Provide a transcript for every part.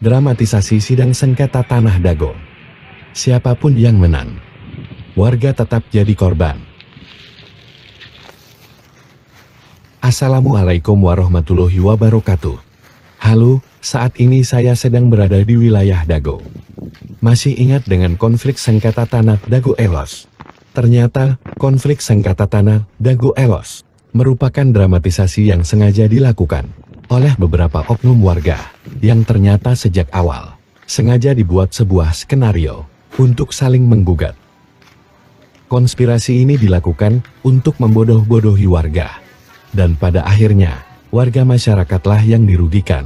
Dramatisasi sidang sengketa tanah Dago. Siapapun yang menang, warga tetap jadi korban. Assalamualaikum warahmatullahi wabarakatuh. Halo, saat ini saya sedang berada di wilayah Dago. Masih ingat dengan konflik sengketa tanah Dago Elos? Ternyata, konflik sengketa tanah Dago Elos merupakan dramatisasi yang sengaja dilakukan oleh beberapa oknum warga yang ternyata sejak awal sengaja dibuat sebuah skenario untuk saling menggugat. Konspirasi ini dilakukan untuk membodoh-bodohi warga. Dan pada akhirnya, warga masyarakatlah yang dirugikan.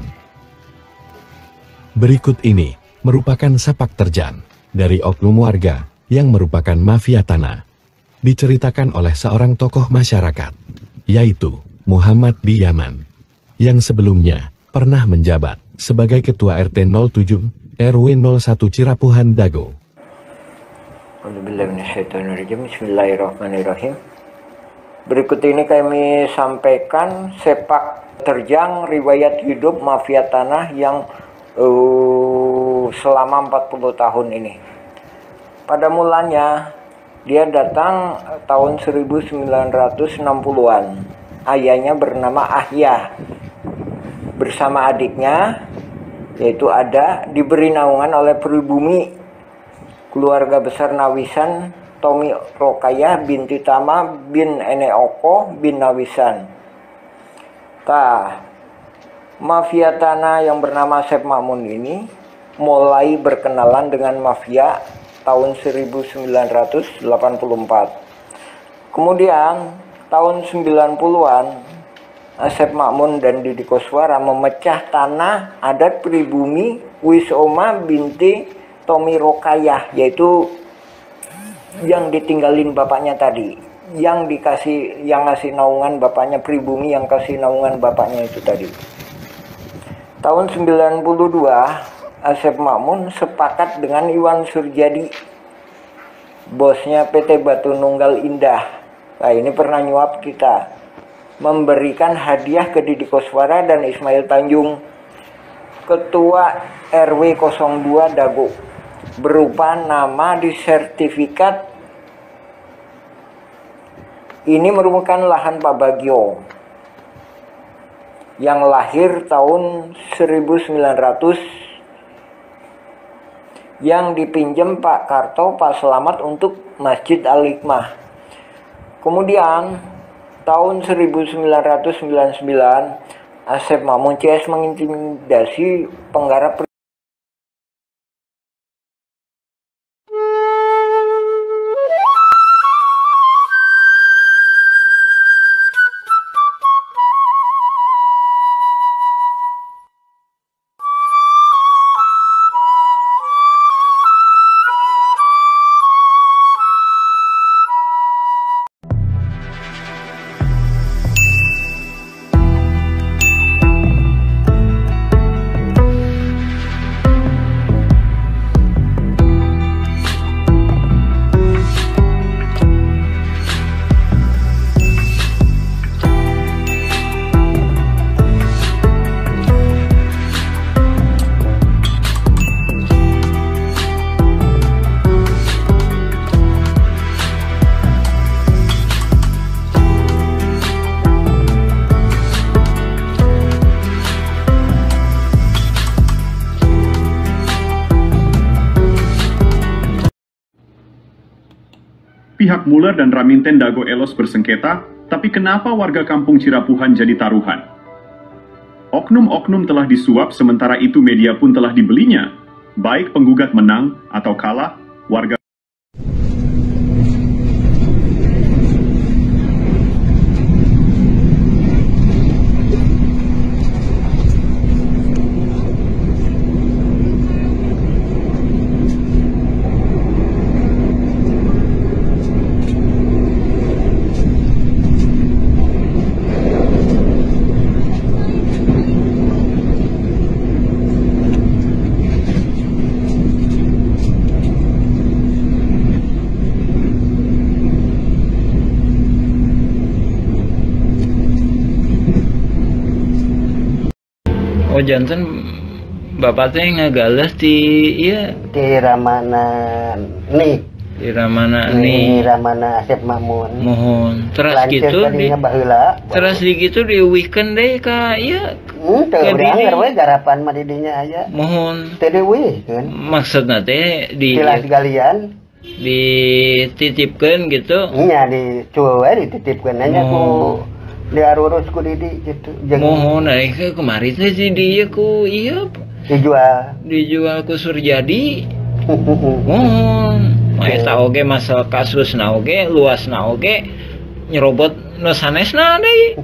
Berikut ini merupakan sepak terjang dari oknum warga yang merupakan mafia tanah. Diceritakan oleh seorang tokoh masyarakat, yaitu Muhammad Diyaman, yang sebelumnya pernah menjabat sebagai Ketua RT 07 RW 01 Cirapuhan Dago. Bismillahirrahmanirrahim. Berikut ini kami sampaikan sepak terjang riwayat hidup mafia tanah yang selama 40 tahun ini. Pada mulanya dia datang tahun 1960-an. Ayahnya bernama Ahya. Bersama adiknya yaitu Ada diberi naungan oleh pribumi keluarga besar Nawisan Tomi Rokayah binti Tama bin Eneoko bin Nawisan. Mafia tanah yang bernama Sep Makmun ini mulai berkenalan dengan mafia tahun 1984. Kemudian tahun 90-an Sep Makmun dan Didi Koswara memecah tanah adat pribumi Wisoma binti Tomi Rokayah, yaitu yang ditinggalin bapaknya tadi, yang ngasih naungan bapaknya pribumi, yang kasih naungan bapaknya itu tadi. Tahun 92 Asep Makmun sepakat dengan Iwan Surjadi, bosnya PT Batu Nunggal Indah. Nah, ini pernah nyuap kita, memberikan hadiah ke Didi Koswara dan Ismail Tanjung, Ketua RW 02 Dago, berupa nama di sertifikat. Ini merupakan lahan Pak Bagio yang lahir tahun 1900 yang dipinjam Pak Karto, Pak Selamat untuk Masjid Al-Hikmah. Kemudian tahun 1999 Asep Makmun CS mengintimidasi penggarap Pihak Muller dan Raminten Dago Elos bersengketa, tapi kenapa warga kampung Cirapuhan jadi taruhan? Oknum-oknum telah disuap, sementara itu media pun telah dibelinya. Baik penggugat menang atau kalah, warga Oh, Johnson Bapak teh ngagales di iya di Ramana nih di Ramana di nih. Ramana Asep Mamun. Mohon terus Lanceuk gitu di tadinya baheula. terus di gitu di weekend deh ka iya Teu Ke urang didi. we garapan mah didinya aya. mohon Teu dieuwihkeun. maksudna teh Tilas galian dititipkeun gitu. nya dicuel we dititipkeun nya ku diarurus ku Didi gitu. Mohon kemarin teh si dia ku iya dijual. ku Surjadi. Mohon eta oge masalah kasusna oge luasna oge nyerobot nu sanesna deui.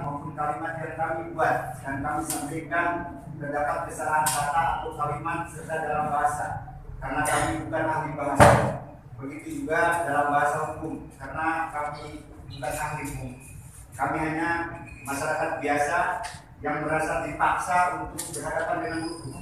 maupun kalimat yang kami buat dan kami sampaikan terdapat kesalahan kata atau kalimat serta dalam bahasa, karena kami bukan ahli bahasa. Begitu juga dalam bahasa hukum, karena kami bukan ahli hukum. Kami hanya masyarakat biasa yang merasa dipaksa untuk berhadapan dengan hukum.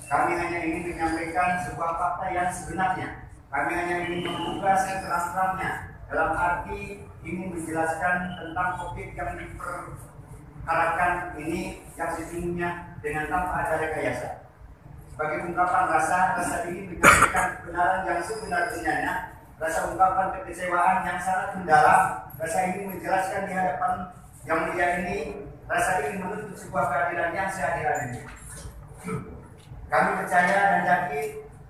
Kami hanya ingin menyampaikan sebuah fakta yang sebenarnya. Kami hanya ingin membuka seterang-terangnya, dalam arti ingin menjelaskan tentang topik yang diperkarakan ini yang sesungguhnya dengan tanpa ada rekayasa. Sebagai ungkapan rasa ini menyampaikan kebenaran yang sebenar-benarnya, rasa ungkapan kekecewaan yang sangat mendalam, rasa ini menjelaskan di hadapan yang mulia ini, rasa ini menuntut sebuah keadilan yang seadil-adilnya. Kami percaya dan yakin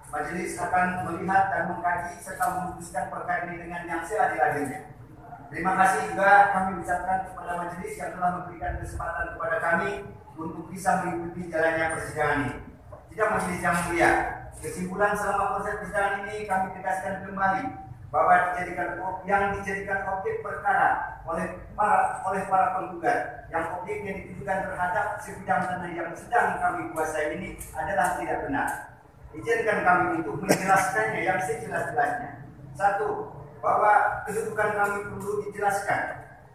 majelis akan melihat dan mengkaji serta memutuskan perkara ini dengan yang seadil-adilnya. Terima kasih juga kami ucapkan kepada majelis yang telah memberikan kesempatan kepada kami untuk bisa mengikuti jalannya persidangan ini. Tidak majelis yang mulia, kesimpulan selama proses persidangan ini kami tegaskan kembali bahwa yang dijadikan objek perkara oleh para penggugat, yang objeknya ditujukan terhadap sebidang tanah yang sedang kami kuasai ini adalah tidak benar. Izinkan kami untuk menjelaskannya yang sejelas-jelasnya. Satu, bahwa kedudukan kami perlu dijelaskan,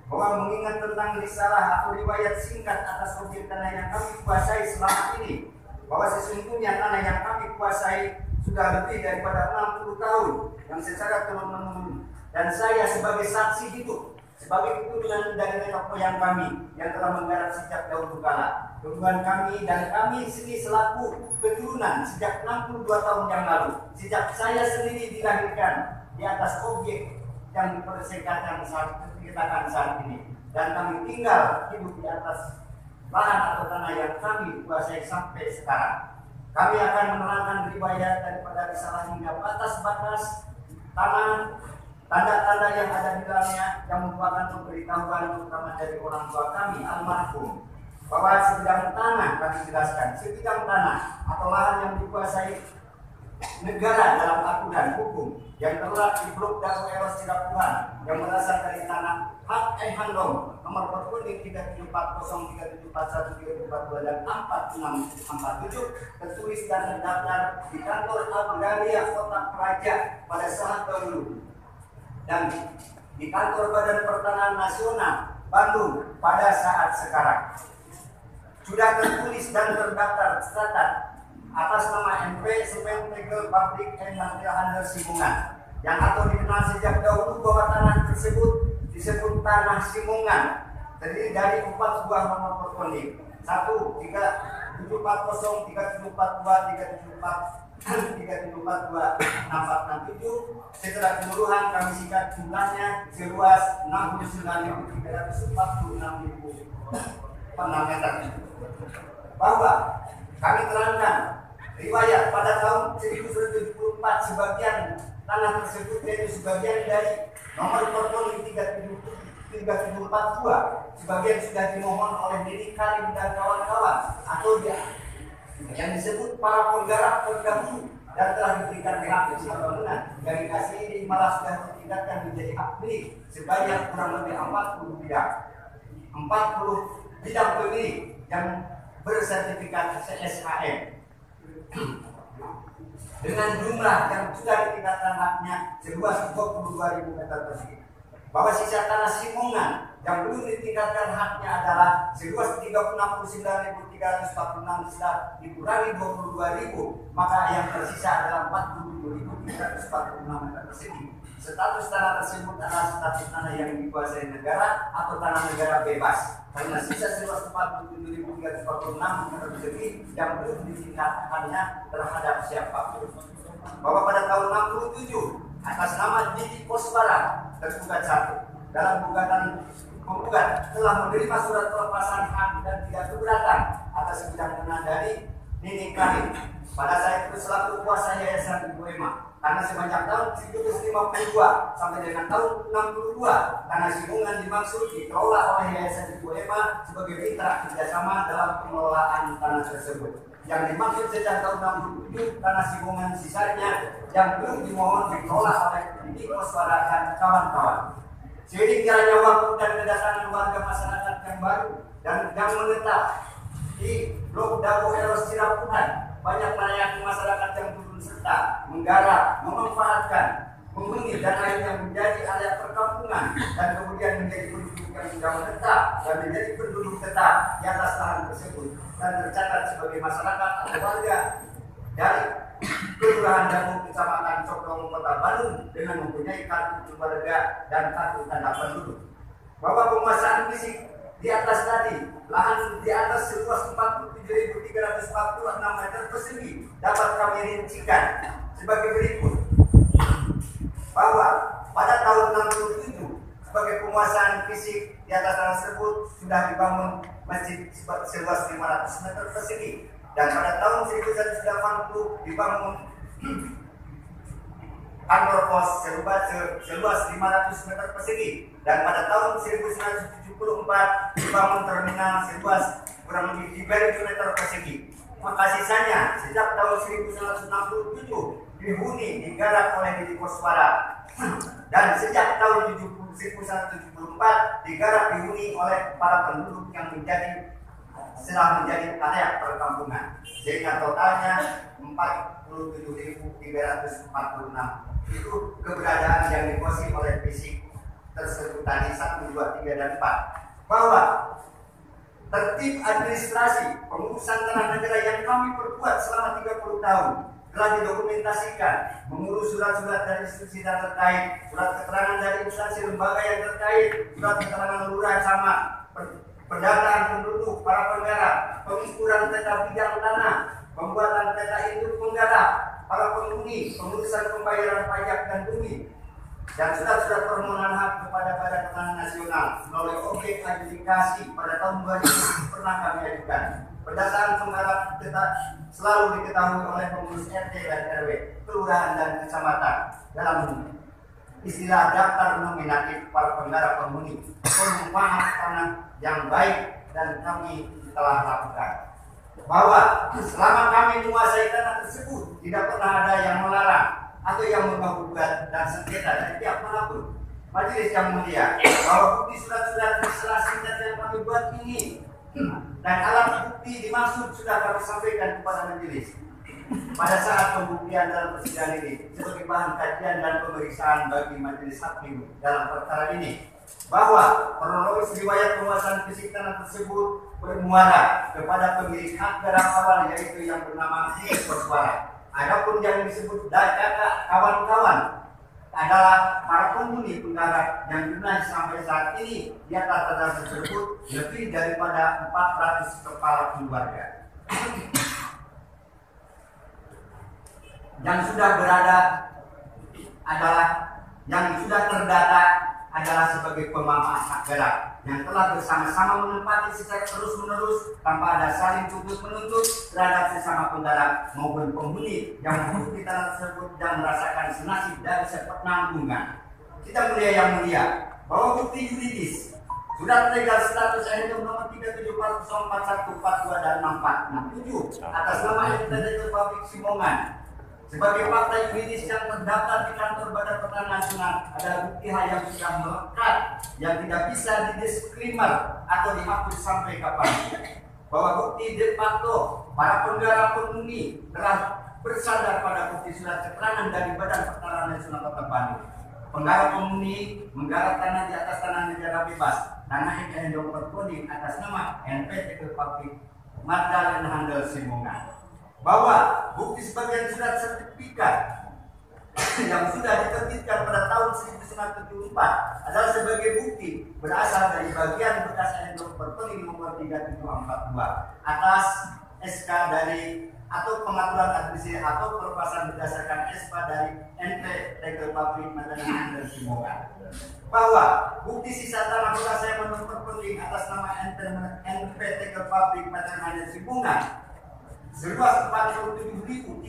bahwa mengingat tentang risalah atau riwayat singkat atas objek tanah yang kami kuasai selama ini, bahwa sesungguhnya tanah yang kami kuasai sudah lebih daripada 60 tahun yang secara turun-menurun, dan saya sebagai saksi hidup, sebagai keturunan dari nenek moyang kami yang telah menggarap sejak dahulu kala. Hubungan kami dan kami sendiri selaku keturunan sejak 62 tahun yang lalu, sejak saya sendiri dilahirkan di atas objek yang dipersengketakan saat ini, dan kami tinggal hidup di atas lahan atau tanah yang kami kuasai sampai sekarang. Kami akan menerangkan riwayat daripada risalah hingga batas-batas tanah, tanda-tanda yang ada di dalamnya yang merupakan pemberitahuan terutama dari orang tua kami almarhum, bahwa sebidang tanah kami jelaskan, sebidang tanah atau lahan yang dikuasai negara dalam aturan hukum yang terletak di Blok Dago Elos Cirapuhan yang berasal dari tanah hak Handong nomor perkuning 37403741342 dan 4647 tertulis dan terdaftar di kantor Agraria Kota Praja pada saat dahulu dan di kantor Badan Pertanahan Nasional Bandung pada saat sekarang. Sudah tertulis dan terdaftar tercatat atas nama MP Semen Tegel Pabrik and Material Handel Simungan yang atau dikenal sejak dahulu bahwa tanah tersebut disebut tanah Simungan, terdiri dari 4 buah nomor perkonik 1, 3, 740, 3742, 3742, 6467. Setelah keseluruhan kami singkat jumlahnya seluas 69.346 meter. Bahwa kami terangkan riwayat pada tahun 1974 sebagian tanah tersebut yaitu sebagian dari nomor perkonik 3742 sebagian sudah dimohon oleh Nini Karim dan kawan-kawan atau yang disebut para penggarap terdahulu dan telah diberikan hak bangunan. Dari kasih ini malah sudah ditingkatkan menjadi hak milik sebanyak kurang lebih 40 bidang pemilik yang bersertifikat CSHM dengan jumlah yang sudah ditingkatkan haknya seluas 22.000 meter persegi. Bahwa sisa tanah Simungan yang belum ditingkatkan haknya adalah seluas 39.346 setelah dikurangi 22.000, maka yang tersisa adalah 47.346 meter persegi. Status tanah tersebut adalah status tanah yang dikuasai negara atau tanah negara bebas, karena sisa seluas 47.346 meter persegi yang belum ditingkatkannya terhadap siapapun. Bahwa pada tahun 67 atas nama Didi Koswara tergugat 1 dalam gugatan penggugat telah menerima surat pelepasan hak dan tidak keberatan atas sebidang tanah dari Nini Karim pada saat itu selaku kuasa Yayasan Ibu Ema, karena sepanjang tahun 1952 sampai dengan tahun 62 tanah Simungan dimaksud dikelola oleh Yayasan Ibu Ema sebagai mitra kerjasama dalam pengelolaan tanah tersebut. Yang dimaksud sejak tahun 67 tanah Simungan sisanya yang belum dimohon dikelola oleh Didi Koswara dan kawan-kawan. Seiring jalannya waktu dan kedatangan warga masyarakat yang baru dan yang menetap di Blok Dago Elos Cirapuhan. Banyak melayani masyarakat yang turun serta menggarap, memanfaatkan, menghuni dan akhirnya menjadi area perkampungan dan kemudian menjadi penduduk yang sudah menetap dan menjadi penduduk tetap di atas lahan tersebut dan tercatat sebagai masyarakat atau warga dari Kelurahan Dago, Kecamatan Condong, Kota Bandung dengan mempunyai kartu keluarga dan kartu tanda penduduk. Bahwa penguasaan fisik di atas tadi, lahan di atas seluas 47.346 meter persegi dapat kami rincikan sebagai berikut. Bahwa pada tahun 67 sebagai penguasaan fisik di atas tanah tersebut sudah dibangun masjid seluas 500 meter persegi dan pada tahun 1980 dibangun kantor pos seluas 500 meter persegi dan pada tahun 1974 dibangun terminal seluas kurang lebih 3.000 meter persegi. Maka sisanya sejak tahun 1967 dihuni digarap oleh Deddy Koswara dan sejak tahun 1974 digarap dihuni oleh para penduduk yang setelah menjadi area perkampungan sehingga totalnya 47.346 itu keberadaan yang dikuasai oleh fisik tersebut tadi 1, 2, 3, dan 4. Bahwa tertib administrasi pengurusan tanah negara yang kami perbuat selama 30 tahun telah didokumentasikan, mengurus surat-surat dari institusi yang terkait, surat keterangan dari instansi lembaga yang terkait, surat keterangan lurah camat, pendataan penduduk, para penggarap, pengukuran peta bidang tanah, pembuatan peta induk penggarap, para penghuni, pengurusan pembayaran pajak dan bumi, dan surat-surat permohonan hak kepada Badan Pangan Nasional melalui objek adjudikasi pada tahun 2000 pernah kami ajukan. Berdasarkan penggarap selalu diketahui oleh pengurus RT dan RW, kelurahan dan kecamatan dalam istilah daftar nominatif para penggarap penghuni penumpang tanah yang baik dan kami telah lakukan. Bahwa selama kami menguasai tanah tersebut tidak pernah ada yang melarang atau yang menggugat dan sengketa dari pihak manapun. Majelis yang mulia, bahwa bukti surat-surat serah singkat yang kami buat ini dan alat bukti dimaksud sudah kami sampaikan kepada majelis pada saat pembuktian dalam persidangan ini sebagai bahan kajian dan pemeriksaan bagi majelis hakim dalam perkara ini. Bahwa kronologis riwayat penguasaan fisik tanah tersebut bermuara kepada pemilik hak garap awal yaitu yang bernama Deddy Koswara. Adapun yang disebut kakak kawan-kawan adalah para penghuni penggarap yang jumlah sampai saat ini di atas tanah tersebut lebih daripada 400 kepala keluarga yang sudah terdata adalah sebagai pemanfaat hak garap yang telah bersama-sama menempati secara terus-menerus tanpa ada saling tuntut-menuntut terhadap sesama penggarap maupun penghuni yang mengikuti tanah tersebut dan merasakan senasib dari sepenanggungan. Kita mulia yang mulia, bahwa bukti yuridis surat legal status NU nomor 37404142 dan 6467 atas nama Entitas Publik Simongan sebagai fakta yuridis yang terdaftar di kantor Badan Pangan Nasional adalah bukti hal yang sudah melekat yang tidak bisa didisklaimer atau dihapus sampai kapan. Bahwa bukti de facto para penggarap penghuni telah bersandar pada bukti surat keterangan dari Badan Pertanahan Nasional Kota Bandung. Penggarap penghuni menggarap tanah di atas tanah negara bebas, tanah yang berponding atas nama NPT Publik Magdalena Handel Simongan. Bahwa bukti sebagian surat sertifikat yang sudah diterbitkan pada tahun 1974 adalah sebagai bukti berasal dari bagian bekas endok berpeling nomor 3742 atas SK dari atau pengaturan administrasi atau pelepasan berdasarkan SK dari NPT Publik Magdalena Handel Simongan. Bahwa bukti sisa tanah bekas yang menurut berpeling atas nama NPT Publik Magdalena Handel Simongan seluas 47.346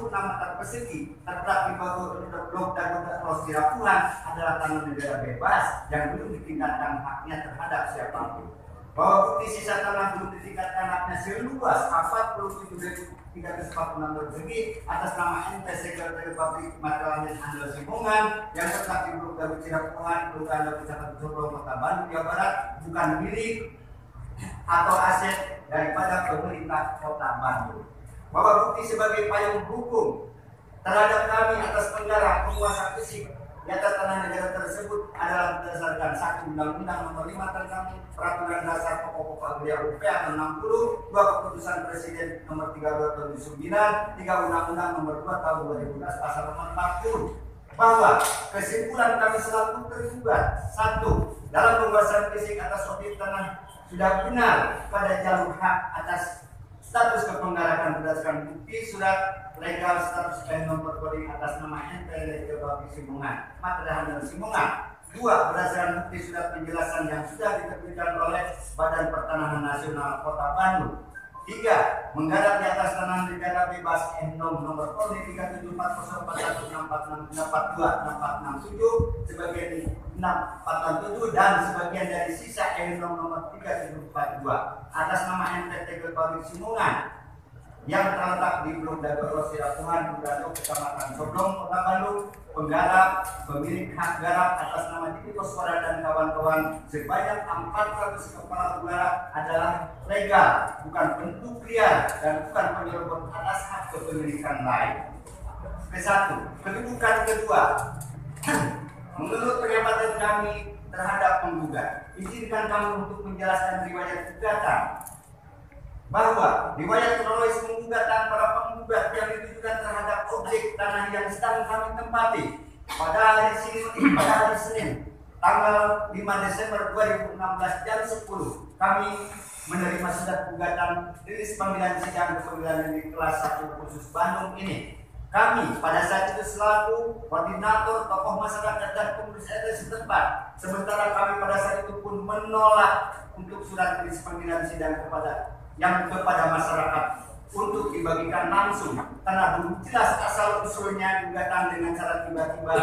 meter persegi terletak di Blok Dago Elos Cirapuhan adalah tanah negara bebas yang belum ditingkatkan haknya terhadap siapapun. bahwa bukti sisa tanah belum ditingkatkan haknya seluas 47.346 persegi atas nama NT Sekretariat Pabrik Material Handal Simongan yang terletak di Blok Dago Cirapuhan, Kelurahan Dago Kecamatan Sorong, Kota Bandung, Jawa Barat, bukan milik atau aset daripada pemerintah Kota Bandung. Bahwa bukti sebagai payung hukum terhadap kami atas penggarap penguasa fisik di atas tanah negara tersebut adalah berdasarkan 1 Undang-Undang Nomor 5 tentang Peraturan Dasar Pokok-Pokok Agraria UPA 60, 2 Keputusan Presiden Nomor 32 Tahun 2009, 3 Undang-Undang Nomor 2 Tahun 2012 Pasal Nomor 40, bahwa kesimpulan kami selaku tergugat 1. Dalam penguasaan fisik atas objek tanah sudah benar pada jalur hak atas status kepenggarakan berdasarkan bukti surat legal status dan nomor coding atas nama NT Pabrik Simongan, Material Handal Simongan. 2. Berdasarkan bukti surat penjelasan yang sudah diterbitkan oleh Badan Pertanahan Nasional Kota Bandung. 3. Menggarap di atas tanah negara bebas N-nom nomor coding 37416466426467 sebagian 647 dan sebagian dari sisa N-nom nomor 3742 atas nama NT Pabrik Simongan yang terletak di Blok Dago Cirapuhan, Kelurahan Kecamatan Sorong, Kota Bandung, penggarap pemilik hak garap atas nama Didi Koswara dan kawan-kawan sebanyak 400 kepala pengarap adalah legal, bukan bentuk liar dan bukan penyerobot atas hak kepemilikan lain. Ke-1. Kedudukan kedua. Menurut pengamatan kami terhadap penggugat, izinkan kami untuk menjelaskan riwayat gugatan bahwa riwayat kronologis penggugatan para penggugat yang ditujukan terhadap objek tanah yang sedang kami tempati pada hari Senin tanggal 5 Desember 2016 jam 10 kami menerima surat gugatan rilis panggilan sidang pengadilan negeri kelas 1 khusus Bandung ini. Kami pada saat itu selaku koordinator tokoh masyarakat dan pengurus RT setempat, sementara kami pada saat itu pun menolak untuk surat rilis panggilan sidang kepada masyarakat untuk dibagikan langsung karena belum jelas asal usulnya gugatan dengan cara tiba-tiba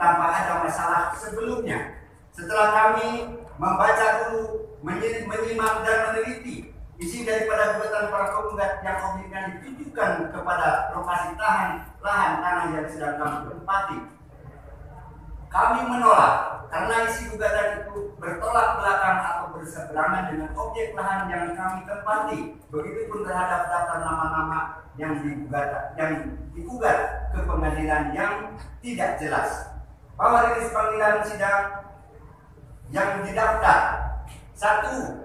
tanpa ada masalah sebelumnya. Setelah kami membaca dulu, menyimak dan meneliti isi daripada gugatan para penggugat yang objeknya ditujukan kepada lokasi lahan tanah yang sedang kami tempati, kami menolak karena isi gugatan itu bertolak belakang atau berseberangan dengan objek lahan yang kami tempati. Begitupun terhadap daftar nama-nama yang digugat ke pengadilan yang tidak jelas. Bahwa rilis panggilan sidang yang didaftar 1.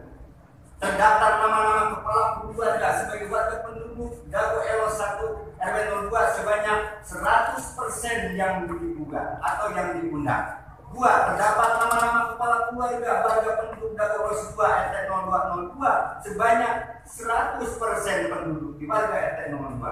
Terdaftar nama-nama kepala keluarga sebagai warga penduduk Dago Elos 1 RW 02 sebanyak 100% yang digugat atau yang diundang. 2. Terdapat nama-nama kepala keluarga warga penduduk Dago Elos 2 RT 0202 sebanyak 100% penduduk di warga RT 02.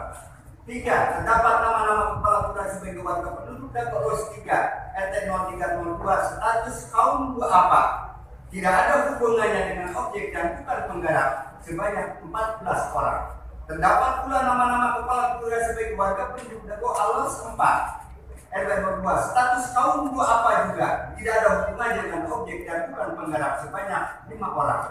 3. Terdapat nama-nama kepala keluarga sebagai warga penduduk Dago Elos 3 RT 0302 status kaum duafa. Tidak ada hubungannya dengan objek dan bukan penggarap sebanyak 14 orang. Terdapat pula nama-nama kepala keluarga sebagai warga penduduk Dago Elos 4 RW 02 status kaum duafa juga tidak ada hubungannya dengan objek dan bukan penggarap sebanyak 5 orang.